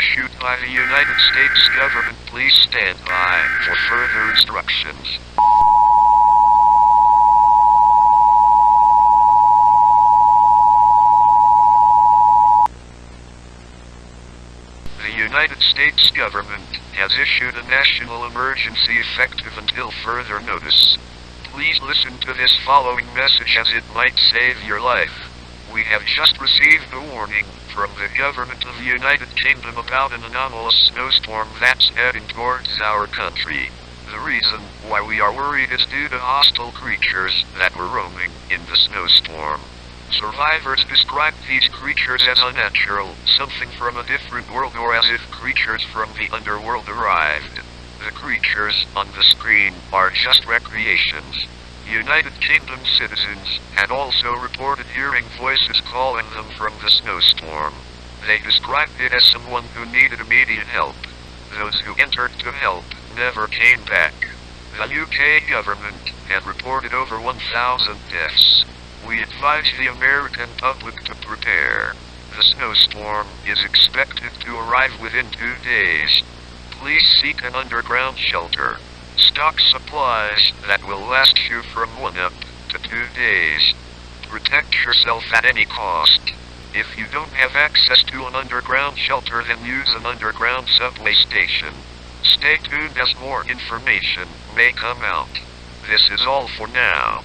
issued by the United States government. Please stand by for further instructions. The United States government has issued a national emergency effective until further notice. Please listen to this following message as it might save your life. We have just received a warning from the government of the United Kingdom about an anomalous snowstorm that's heading towards our country. The reason why we are worried is due to hostile creatures that were roaming in the snowstorm. Survivors describe these creatures as unnatural, something from a different world, or as if creatures from the underworld arrived. The creatures on the screen are just recreations. United Kingdom citizens had also reported hearing voices calling them from the snowstorm. They described it as someone who needed immediate help. Those who entered to help never came back. The UK government had reported over 1,000 deaths. We advise the American public to prepare. The snowstorm is expected to arrive within 2 days. Please seek an underground shelter. Stock supplies that will last you from 1 up to 2 days. Protect yourself at any cost. If you don't have access to an underground shelter, then use an underground subway station. Stay tuned as more information may come out. This is all for now.